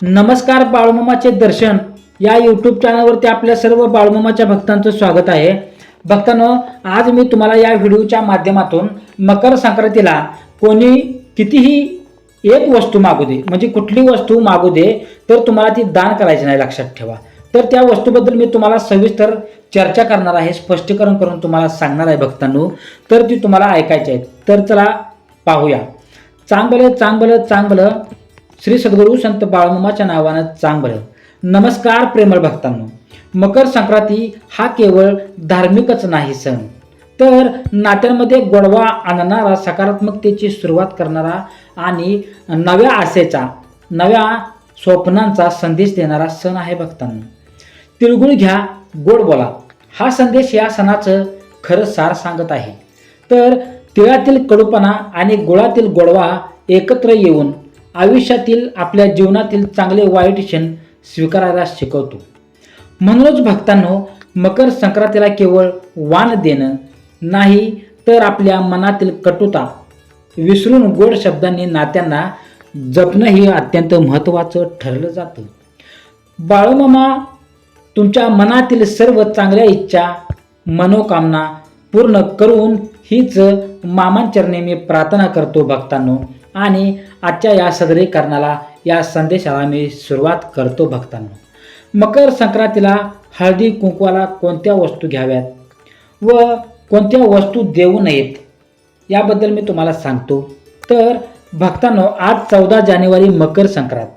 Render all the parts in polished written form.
नमस्कार, बाळूमामाचे दर्शन या यूट्यूब चॅनलवरती आपल्या सर्व बाळूमामाच्या भक्तांचं स्वागत आहे. भक्तांनो, आज मी तुम्हाला या व्हिडिओच्या माध्यमातून मकर संक्रांतीला कोणी कितीही एक वस्तू मागू दे, म्हणजे कुठली वस्तू मागू दे, तर तुम्हाला ती दान करायची नाही, लक्षात ठेवा. तर त्या वस्तूबद्दल मी तुम्हाला सविस्तर चर्चा करणार आहे, स्पष्टीकरण करून तुम्हाला सांगणार आहे भक्तांनो. तर ती तुम्हाला ऐकायची आहे. तर चला पाहूया. चांगलं चांगलं चांगलं श्री सद्गुरू संत बाळूमामाच्या नावानं चांगलं. नमस्कार प्रेमळ भक्तांनो, मकर संक्रांती हा केवळ धार्मिकच नाही सण, तर नात्यांमध्ये गोडवा आणणारा, सकारात्मकतेची सुरुवात करणारा आणि नव्या आशेचा, नव्या स्वप्नांचा संदेश देणारा सण आहे भक्तांनो. तिळगुळ घ्या, गोड बोला, हा संदेश या सणाचं खरं सार सांगत आहे. तर तिळातील कडूपणा आणि गुळातील गोडवा एकत्र येऊन आयुष्यातील, आपल्या जीवनातील चांगले वाईट क्षण स्वीकारायला शिकवतो. म्हणूनच भक्तांनो, मकर संक्रांतीला केवळ वाण देणं नाही, तर आपल्या मनातील कटुता विसरून गोड शब्दांनी नात्यांना जपणं हे अत्यंत महत्त्वाचं ठरलं जातं. बाळूमामा तुमच्या मनातील सर्व चांगल्या इच्छा, मनोकामना पूर्ण करून हीच मामांचरणी मी प्रार्थना करतो भक्तांनो. आणि आजच्या या सादरीकरणाला, या संदेशाला मी सुरुवात करतो भक्तांनो. मकर संक्रांतीला हळदी कुंकवाला कोणत्या वस्तू घ्याव्यात व कोणत्या वस्तू देऊ नयेत याबद्दल मी तुम्हाला सांगतो. तर भक्तांनो, आज 14 जानेवारी मकर संक्रांत.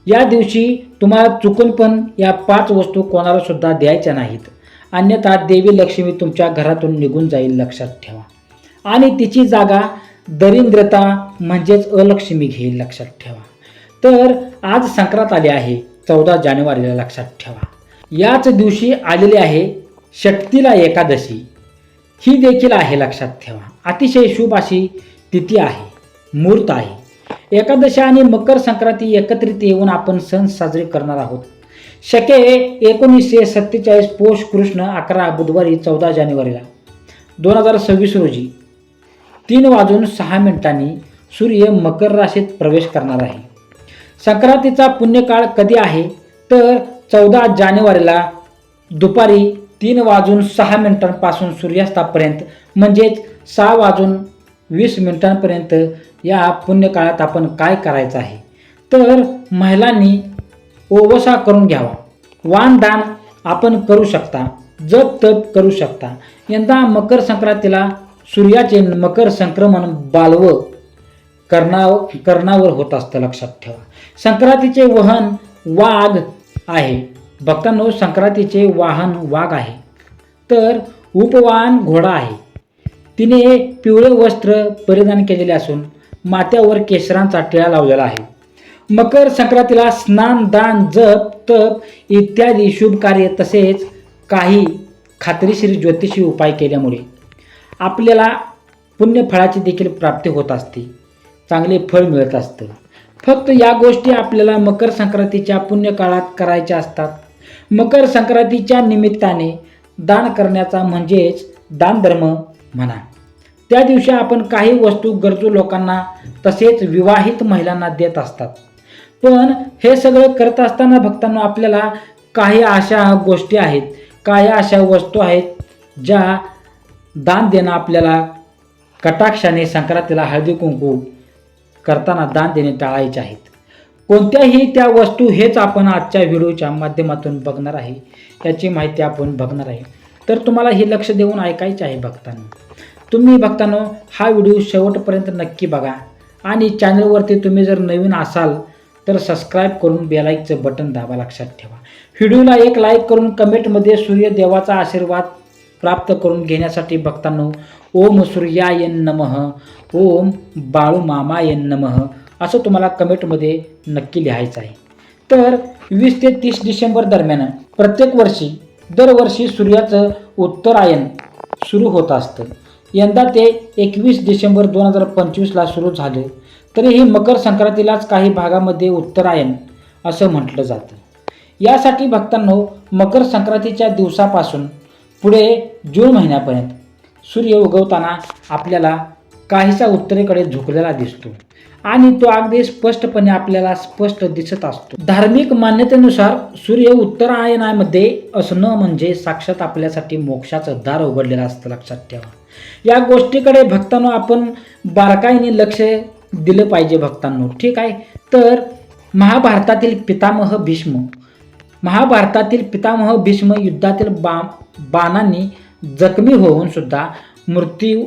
या दिवशी तुम्हाला चुकून पण या 5 वस्तू कोणाला सुद्धा द्यायच्या नाहीत, अन्यथा देवी लक्ष्मी तुमच्या घरातून निघून जाईल, लक्षात ठेवा. आणि तिची जागा दरिद्रता म्हणजेच अलक्ष्मी घेईल, लक्षात ठेवा. तर आज संक्रांत आली आहे 14 जानेवारीला, लक्षात ठेवा. याच दिवशी आलेली आहे षष्ठीला एकादशी, ही देखील आहे, लक्षात ठेवा. अतिशय शुभ अशी तिथी आहे, मुहूर्त आहे. एकादशी आणि मकर संक्रांती एकत्रित येऊन आपण सण साजरे करणार आहोत. शके 1947 पौष कृष्ण 11 बुधवारी 14 जानेवारीला 2026 रोजी 3:06 सूर्य मकर राशीत प्रवेश करणार आहे. संक्रांतीचा पुण्यकाळ कधी आहे, तर 14 जानेवारीला दुपारी 3:06 पासून सूर्यास्तापर्यंत, म्हणजेच 6:20 या पुण्यकाळात आपण काय करायचं आहे, तर महिलांनी ओवसा करून घ्यावा. वाणदान आपण करू शकता, जप तप करू शकता. यंदा मकर संक्रांतीला सूर्याचे मकर संक्रमण बालव कर्णावर होत असतं, लक्षात ठेवा. संक्रांतीचे वाहन वाघ आहे भक्तांनो, संक्रांतीचे वाहन वाघ आहे. तर उपवाहन घोडा आहे. तिने पिवळे वस्त्र परिधान केलेले असून माथ्यावर केशरांचा टिळा लावलेला आहे. मकर संक्रांतीला स्नान, दान, जप तप इत्यादी शुभ कार्य, तसेच काही खात्रीशीर ज्योतिषी उपाय केल्यामुळे आपल्याला पुण्यफळाची देखील प्राप्ती होत असते, चांगले फळ मिळत असतं. फक्त या गोष्टी आपल्याला मकर संक्रांतीच्या पुण्यकाळात करायच्या असतात. मकर संक्रांतीच्या निमित्ताने दान करण्याचा म्हणजेच दानधर्म म्हणा. त्या दिवशी आपण काही वस्तू गरजू लोकांना तसेच विवाहित महिलांना देत असतात. पण हे सगळं करत असताना भक्तांनो, आपल्याला काही अशा गोष्टी आहेत, काही अशा वस्तू आहेत ज्या दान देणं आपल्याला कटाक्षाने संक्रांतीला हळदी कुंकू करताना दान देणे टाळायचे आहेत. कोणत्याही त्या वस्तू, हेच आपण आजच्या व्हिडिओच्या माध्यमातून बघणार आहे, याची माहिती आपण बघणार आहे. तर तुम्हाला हे लक्ष देऊन ऐकायचे आहे भक्तांनो. तुम्ही भक्तांनो हा व्हिडिओ शेवटपर्यंत नक्की बघा. आणि चॅनलवरती तुम्ही जर नवीन असाल तर सबस्क्राईब करून बेलाईकचं बटन दाबा, लक्षात ठेवा. व्हिडिओला एक लाईक करून कमेंटमध्ये सूर्यदेवाचा आशीर्वाद प्राप्त करून घेण्यासाठी भक्तांनो, ओम सूर्याय नमः, ओम बाळूमामाय नमः असं तुम्हाला कमेंटमध्ये नक्की लिहायचं आहे. तर 20 ते 30 डिसेंबर दरम्यान प्रत्येक वर्षी दरवर्षी सूर्याचं उत्तरायण सुरू होत असतं. यंदा ते 21 डिसेंबर 2025ला सुरू झालं, तरीही मकर संक्रांतीलाच काही भागामध्ये उत्तरायण असं म्हटलं जातं. यासाठी भक्तांनो, मकर संक्रांतीच्या दिवसापासून पुढे जून महिन्यापर्यंत सूर्य उगवताना आपल्याला काहीसा उत्तरेकडे झुकलेला दिसतो आणि तो अगदी स्पष्टपणे आपल्याला स्पष्ट दिसत असतो. धार्मिक मान्यतेनुसार सूर्य उत्तरायणामध्ये असणं म्हणजे साक्षात आपल्यासाठी मोक्षाचं दार उघडलेलं असतं, लक्षात ठेवा. या गोष्टीकडे भक्तांनो आपण बारकाईने लक्ष दिलं पाहिजे भक्तांनो, ठीक आहे. तर महाभारतातील पितामह भीष्म युद्धातील बाणांनी जखमी होऊन सुद्धा मृत्यू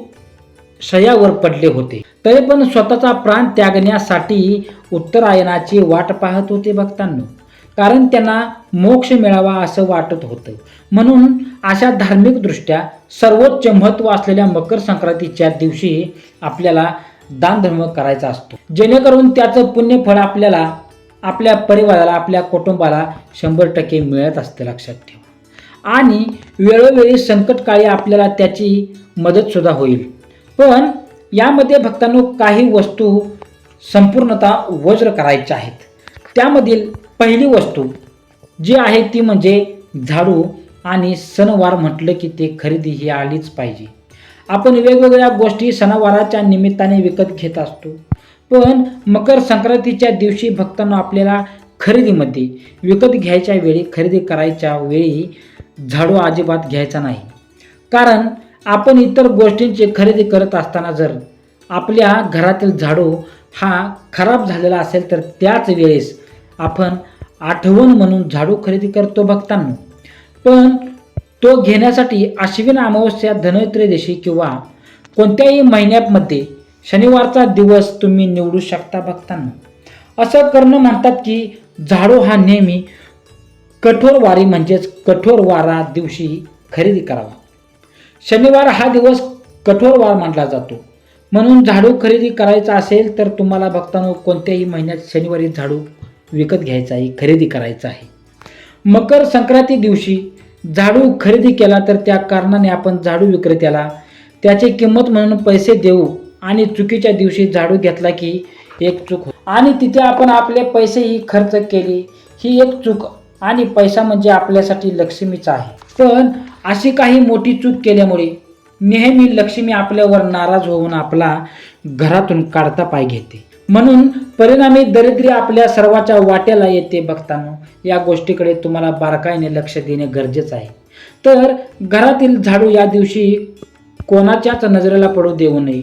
शय्यावर पडले होते, तरी पण स्वतःचा प्राण त्यागण्यासाठी उत्तरायणाची वाट पाहत होते भक्तांनो, कारण त्यांना मोक्ष मिळावा असं वाटत होतं. म्हणून अशा धार्मिक दृष्ट्या सर्वोच्च महत्त्व असलेल्या मकर संक्रांतीच्या दिवशी आपल्याला दानधर्म करायचा असतो, जेणेकरून त्याचं पुण्यफळ आपल्याला, आपल्या परिवाराला, आपल्या कुटुंबाला 100% मिळत असते, लक्षात ठेवा. आणि वेळोवेळी संकटकाळी आपल्याला त्याची मदत सुद्धा होईल. पण यामध्ये भक्तांनो काही वस्तू संपूर्णतः वज्र करायच्या आहेत. त्यामधील पहिली वस्तू जी आहे ती म्हणजे झाडू. आणि सणवार म्हटलं की ते खरेदी ही आलीच पाहिजे. आपण वेगवेगळ्या गोष्टी सणावाराच्या निमित्ताने विकत घेत असतो, पण मकर संक्रांतीच्या दिवशी भक्तांनो आपल्याला खरेदीमध्ये विकत घ्यायच्या वेळी, खरेदी करायच्या वेळी झाडू अजिबात घ्यायचा नाही. कारण आपण इतर गोष्टींची खरेदी करत असताना जर आपल्या घरातील झाडू हा खराब झालेला असेल तर त्याच वेळेस आपण आठवण म्हणून झाडू खरेदी करतो भक्तांनो. पण तो घेण्यासाठी अश्विन अमावस्या, धनत्रयोदशी किंवा कोणत्याही महिन्यामध्ये शनिवारचा दिवस तुम्ही निवडू शकता भक्तांनो. असं करणं म्हणतात की झाडू हा नेहमी कठोर वारी म्हणजेच कठोर वारा दिवशी खरेदी करावा. शनिवार हा दिवस कठोर वार मानला जातो, म्हणून झाडू खरेदी करायचा असेल तर तुम्हाला भक्तांनो कोणत्याही महिन्यात शनिवारी झाडू विकत घ्यायचा आहे, खरेदी करायचा आहे. मकर संक्रांती दिवशी झाडू खरेदी केला तर त्या कारणाने आपण झाडू विक्रेत्याला त्याची किंमत म्हणून पैसे देऊ, आणि चुकीच्या दिवशी झाडू घेतला की एक चूक आणि तिथे आपण आपले पैसेही खर्च केले, ही एक चूक. आणि पैसा म्हणजे आपल्यासाठी लक्ष्मीचा आहे, पण अशी काही मोठी चूक केल्यामुळे नेहमी लक्ष्मी आपल्यावर नाराज होऊन आपला घरातून काढता पाय घेते. म्हणून परिणामी दरिद्री आपल्या सर्वाच्या वाट्याला येते भक्तांनो. या गोष्टीकडे तुम्हाला बारकाईने लक्ष देणे गरजेचं आहे. तर घरातील झाडू या दिवशी कोणाच्याच नजरेला पडू देऊ नये.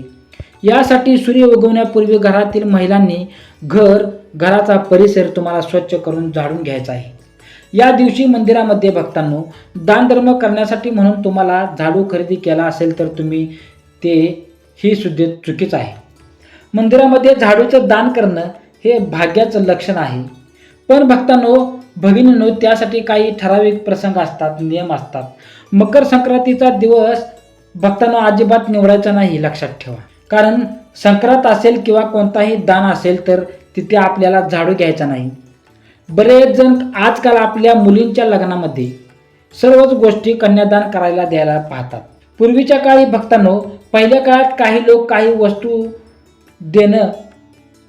यासाठी सूर्य उगवण्यापूर्वी घरातील महिलांनी घराचा परिसर तुम्हाला स्वच्छ करून झाडून घ्यायचा आहे. या दिवशी मंदिरामध्ये भक्तांनो दानधर्म करण्यासाठी म्हणून तुम्हाला झाडू खरेदी केला असेल तर तुम्ही ही सुद्धा चुकीचं आहे. मंदिरामध्ये झाडूचं दान करणं हे भाग्याचं लक्षण आहे. पण भक्तांनो, भगिनींनो, त्यासाठी काही ठराविक प्रसंग असतात, नियम असतात. मकर संक्रांतीचा दिवस भक्तांनो अजिबात निवडायचा नाही, लक्षात ठेवा. कारण संक्रांत असेल किंवा कोणताही दान असेल तर तिथे आपल्याला झाडू घ्यायचा नाही. बरेच जण आजकाल आपल्या मुलींच्या लग्नामध्ये सर्वच गोष्टी कन्यादान करायला द्यायला पाहतात. पूर्वीच्या काळी भक्तांनो, पहिल्या काळात काही लोक काही वस्तू देणं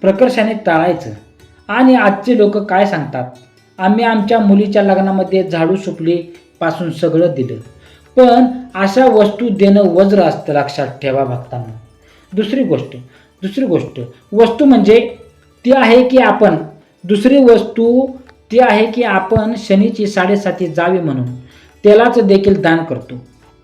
प्रकर्षाने टाळायचं, आणि आजचे लोक काय सांगतात, आम्ही आमच्या मुलीच्या लग्नामध्ये झाडू सुपली पासून सगळं दिलं. पण अशा वस्तू देणं वज्र असतं, लक्षात ठेवा भक्तांनो. दुसरी गोष्ट वस्तू म्हणजे ती आहे की आपण शनीची 7.5 जावी म्हणून त्यालाच देखील दान करतो.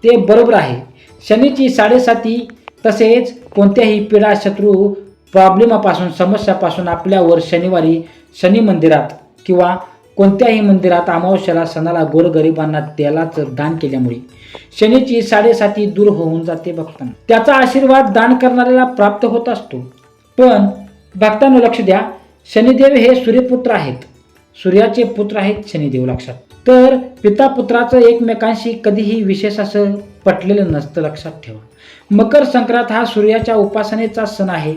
ते बरोबर आहे. शनीची 7.5 तसेच कोणत्याही पीडा, शत्रू, प्रॉब्लेमापासून, समस्यापासून आपल्यावर शनिवारी शनी मंदिरात किंवा कोणत्याही मंदिरात अमावस्याला, सणाला गोरगरिबांना तेलाचं दान केल्यामुळे शनीची 7.5 दूर होऊन जाते भक्तांनो. त्याचा आशीर्वाद दान करणाऱ्याला प्राप्त होत असतो. पण भक्तांनो लक्ष द्या, शनिदेव हे सूर्यपुत्र आहेत, सूर्याचे पुत्र आहेत शनिदेव, लक्षात. तर पिता पुत्राचं एकमेकांशी कधीही विशेष असं पटलेलं नसतं, लक्षात ठेवा. मकर संक्रांत हा सूर्याच्या उपासनेचा सण आहे,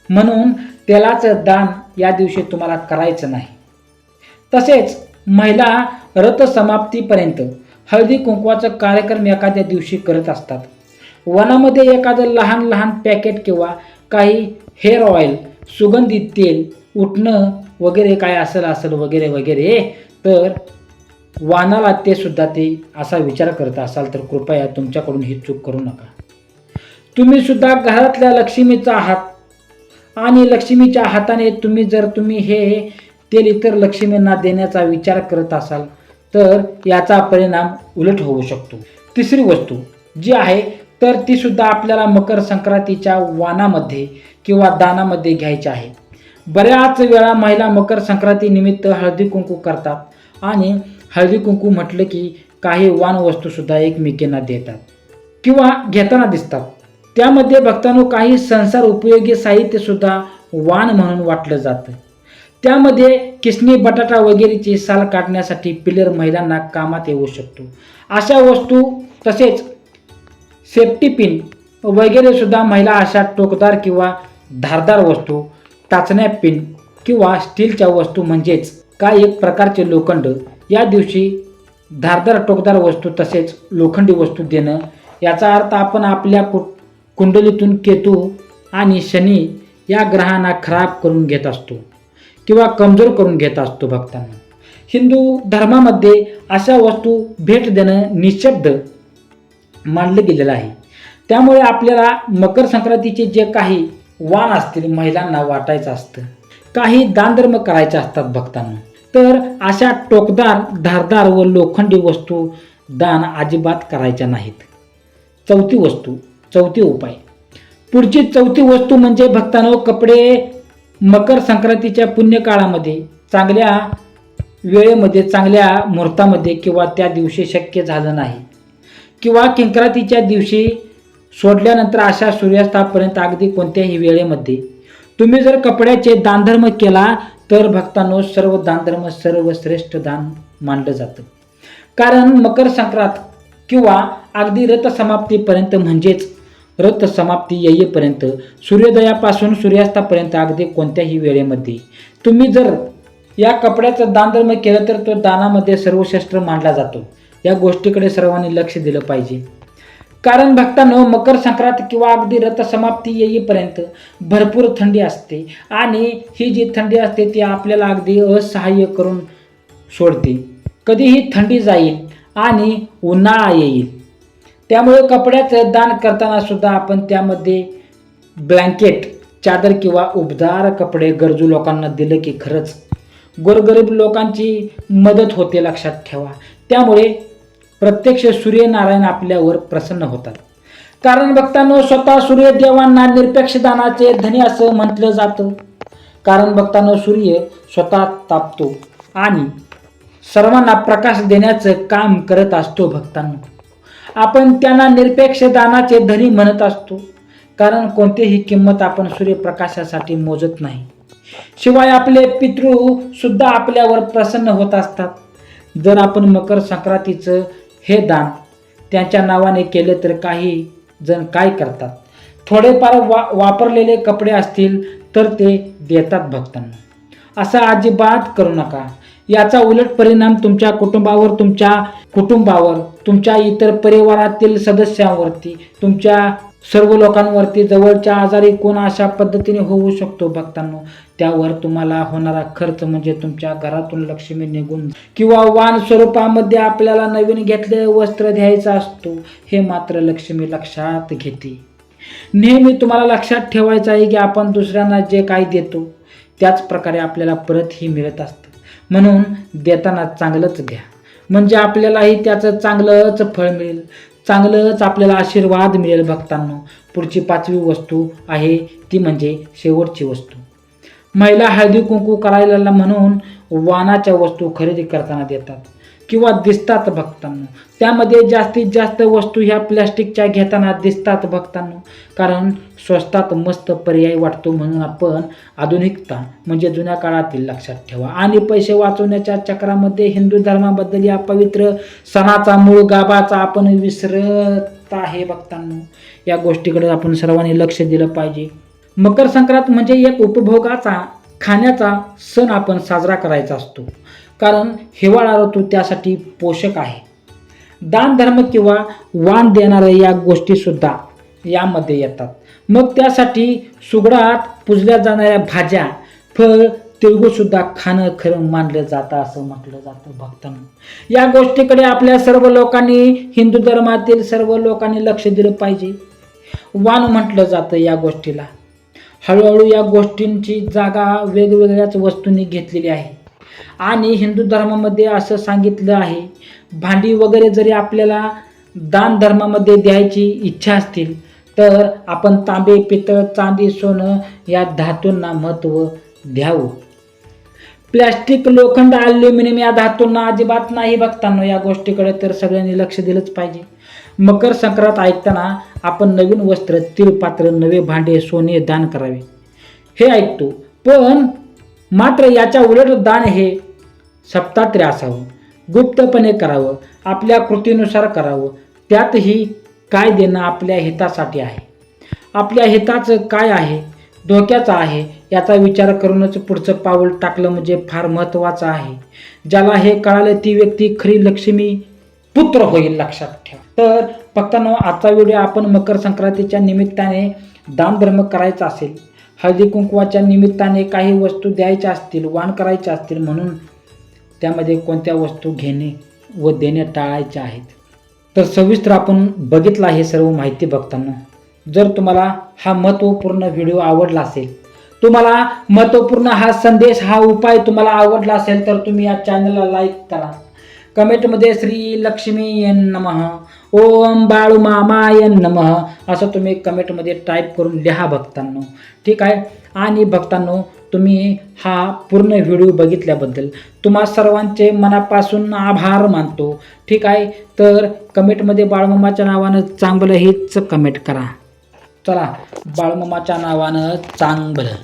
म्हणून तेलाचं दान या दिवशी तुम्हाला करायचं नाही. तसेच महिला रथसमाप्तीपर्यंत हळदी कुंकवाचा कार्यक्रम एखाद्या दिवशी करत असतात. वनामध्ये एखादं लहान लहान पॅकेट किंवा काही हेअर ऑइल, सुगंधित तेल, उठणं वगैरे काय असेल वगैरे वगैरे, तर वानाला ते सुद्धा ते असा विचार करत असाल तर कृपया तुमच्याकडून ही चूक करू नका. तुम्ही सुद्धा घरातल्या लक्ष्मीचा आहात आणि लक्ष्मीच्या हाताने तुम्ही हे तेल इतर लक्ष्मींना देण्याचा विचार करत असाल तर याचा परिणाम उलट होऊ शकतो. तिसरी वस्तू जी आहे तर ती सुद्धा आपल्याला मकर संक्रांतीच्या वाणामध्ये किंवा दानामध्ये घ्यायची आहे. बऱ्याच वेळा महिला मकर संक्रांती निमित्त हळदी कुंकू करतात आणि हळदी कुंकू म्हटलं की काही वाण वस्तू सुद्धा एकमेकींना देतात किंवा घेताना दिसतात. त्यामध्ये भक्तांनो काही संसार उपयोगी साहित्य सुद्धा वाण म्हणून वाटलं जातं. त्यामध्ये किसणी बटाटा वगैरेची साल काढण्यासाठी पिलर महिलांना कामात येऊ शकतो. अशा वस्तू तसेच सेफ्टी पिन वगैरे सुद्धा महिला अशा टोकदार किंवा धारदार वस्तू, टाचण्या पिन किंवा स्टीलच्या वस्तू म्हणजेच काय एक प्रकारचे लोखंड या दिवशी धारदार टोकदार वस्तू तसेच लोखंडी वस्तू देणं याचा अर्थ आपण आपल्या कुंडलीतून केतू आणि शनी या ग्रहांना खराब करून घेत असतो किंवा कमजोर करून घेत असतो. भक्तांना हिंदू धर्मामध्ये अशा वस्तू भेट देणं निषिद्ध मानलं गेलेलं आहे. त्यामुळे आपल्याला मकर संक्रांतीचे जे काही वाण असतील महिलांना वाटायचं असतं, काही दानधर्म करायचे असतात भक्तांना, तर अशा टोकदार धारदार व लोखंडी वस्तू दान अजिबात करायच्या नाहीत. चौथी उपाय पुढची चौथी वस्तू म्हणजे भक्तांनो कपडे. मकर संक्रांतीच्या पुण्यकाळामध्ये चांगल्या वेळेमध्ये चांगल्या मुहूर्तामध्ये किंवा त्या दिवशी शक्य झालं नाही किंवा किंक्रांतीच्या दिवशी सोडल्यानंतर अशा सूर्यास्तापर्यंत अगदी कोणत्याही वेळेमध्ये तुम्ही जर कपड्याचे दानधर्म केला तर भक्तांनो सर्व दानधर्म सर्वश्रेष्ठ दान मानलं जातं. कारण मकर संक्रांत किंवा अगदी रथसमाप्तीपर्यंत म्हणजेच रथ समाप्ती येईपर्यंत सूर्योदयापासून सूर्यास्तापर्यंत अगदी कोणत्याही वेळेमध्ये तुम्ही जर या कपड्याचं दानधर्म केलं तर तो दानामध्ये सर्वश्रेष्ठ मानला जातो. या गोष्टीकडे सर्वांनी लक्ष दिलं पाहिजे. कारण भक्तांनो मकर संक्रांत किंवा अगदी रथसमाप्ती येईपर्यंत भरपूर थंडी असते आणि ही जी थंडी असते ती आपल्याला अगदी असहाय्य करून सोडते. कधीही थंडी जाईल आणि उन्हाळा येईल. त्यामुळे कपड्याचं दान करताना सुद्धा आपण त्यामध्ये ब्लँकेट, चादर किंवा उबदार कपडे गरजू लोकांना दिलं की खरंच गोरगरीब लोकांची मदत होते, लक्षात ठेवा. त्यामुळे प्रत्यक्ष सूर्यनारायण आपल्यावर प्रसन्न होतात. कारण भक्तांनो स्वतः सूर्यदेवांना निरपेक्ष दानाचे धनी असं म्हटलं जातं. कारण भक्तांनो सूर्य स्वतः तापतो आणि सर्वांना प्रकाश देण्याचं काम करत असतो. भक्तांनो आपण त्यांना निरपेक्ष दानाचे धनी म्हणत असतो. कारण कोणतीही किंमत आपण सूर्यप्रकाशासाठी मोजत नाही. शिवाय आपले पितृ सुद्धा आपल्यावर प्रसन्न होत असतात. जर आपण मकर संक्रांतीचं हे दान त्यांच्या नावाने केले तर काही जण काय करतात, थोडेफार वापरलेले कपडे असतील तर ते देतात. भक्तांना असं अजिबात करू नका. याचा उलट परिणाम तुमच्या कुटुंबावर, तुमच्या इतर परिवारातील सदस्यांवरती, तुमच्या सर्व लोकांवरती, जवळच्या आजारी कोण अशा पद्धतीने होऊ शकतो. भक्तांनो त्यावर तुम्हाला होणारा खर्च म्हणजे तुमच्या घरातून लक्ष्मी निघून किंवा वाण स्वरूपामध्ये आपल्याला नवीन घेतलेले वस्त्र द्यायचं असतो. हे मात्र लक्ष्मी लक्षात घेते. नेहमी तुम्हाला लक्षात ठेवायचं आहे की आपण दुसऱ्यांना जे काही देतो त्याच प्रकारे आपल्याला परतही मिळत असतं. म्हणून देताना चांगलंच द्या म्हणजे आपल्यालाही त्याचं चांगलंच फळ मिळेल, चांगलंच आपल्याला आशीर्वाद मिळेल. भक्तांनो पुढची 5वी वस्तू आहे ती म्हणजे शेवटची वस्तू. महिला हळदी कुंकू करायला म्हणून वाणाच्या वस्तू खरेदी करताना देतात किंवा दिसतात. भक्तांनो त्यामध्ये जास्तीत जास्त वस्तू ह्या प्लॅस्टिकच्या घेताना दिसतात. भक्तांनो कारण स्वस्तात मस्त पर्याय वाटतो म्हणून आपण आधुनिकता म्हणजे जुन्या काळातील लक्षात ठेवा आणि पैसे वाचवण्याच्या चक्रामध्ये हिंदू धर्माबद्दल या पवित्र सणाचा मूळ गाभाचा आपण विसरत आहे. भक्तांनो या गोष्टीकडे आपण सर्वांनी लक्ष दिलं पाहिजे. मकर संक्रांत म्हणजे एक उपभोगाचा खाण्याचा सण आपण साजरा करायचा असतो. कारण हिवाळा ऋतू त्यासाठी पोषक आहे. दान धर्म किंवा वाण देणाऱ्या या गोष्टी सुद्धा यामध्ये येतात. मग त्यासाठी सुगडात पुजल्या जाणाऱ्या भाज्या, फळ, तिळगुळ सुद्धा खाणं खरं मानलं जातं असं म्हटलं जातं. भक्तांनो या गोष्टीकडे आपल्या सर्व लोकांनी, हिंदू धर्मातील सर्व लोकांनी लक्ष दिलं पाहिजे. वाण म्हटलं जातं या गोष्टीला. हळूहळू या गोष्टींची जागा वेगवेगळ्याच वस्तूंनी घेतलेली आहे. आणि हिंदू धर्मामध्ये असं सांगितलं आहे, भांडी वगैरे जरी आपल्याला दान धर्मामध्ये द्यायची इच्छा असतील तर आपण तांबे, पितळ, चांदी, सोनं या धातूंना महत्त्व द्यावं. प्लॅस्टिक, लोखंड, ॲल्युमिनियम या धातूंना अजिबात नाही बघताना या गोष्टीकडे तर सगळ्यांनी लक्ष दिलंच पाहिजे. मकर संक्रांत ऐकताना आपण नवीन वस्त्र, तिळपात्र, नवे भांडे, सोने दान करावे हे ऐकतो, पण मात्र याच्या उलट दान हे सप्तात्रे असावं, गुप्तपणे करावं, आपल्या कृतीनुसार करावं. त्यातही काय देणं आपल्या हितासाठी आहे, आपल्या हिताचं काय आहे, धोक्याचं आहे याचा विचार करूनच पुढचं पाऊल टाकलं म्हणजे फार महत्त्वाचं आहे. ज्याला हे कळालं ती व्यक्ती खरी लक्ष्मी पुत्र होईल, लक्षात ठेवा. तर भक्तांनो, आजचा व्हिडिओ आपण मकर संक्रांतीच्या निमित्ताने दानधर्म करायचा असेल, हळदी कुंकवाच्या निमित्ताने काही वस्तू द्यायच्या असतील, वाण करायच्या असतील, म्हणून त्यामध्ये कोणत्या वस्तू घेणे व देणे टाळायचे आहेत तर सविस्तर आपण बघितलं आहे सर्व माहिती. बघताना जर तुम्हाला हा महत्त्वपूर्ण व्हिडिओ आवडला असेल, तुम्हाला महत्त्वपूर्ण हा संदेश, हा उपाय तुम्हाला आवडला असेल तर तुम्ही या चॅनलला लाईक करा. कमेंटमध्ये श्री लक्ष्मी नमः, ओम बाळूमामाय नमः असं तुम्ही कमेंटमध्ये टाईप करून लिहा भक्तांनो, ठीक आहे. आणि भक्तांनो, तुम्ही हा पूर्ण व्हिडिओ बघितल्याबद्दल तुम्हा सर्वांचे मनापासून आभार मानतो, ठीक आहे. तर कमेंटमध्ये बाळूमामाच्या नावानं चांगलं हेच कमेंट करा. चला, बाळूमामाच्या नावानं चांगलं.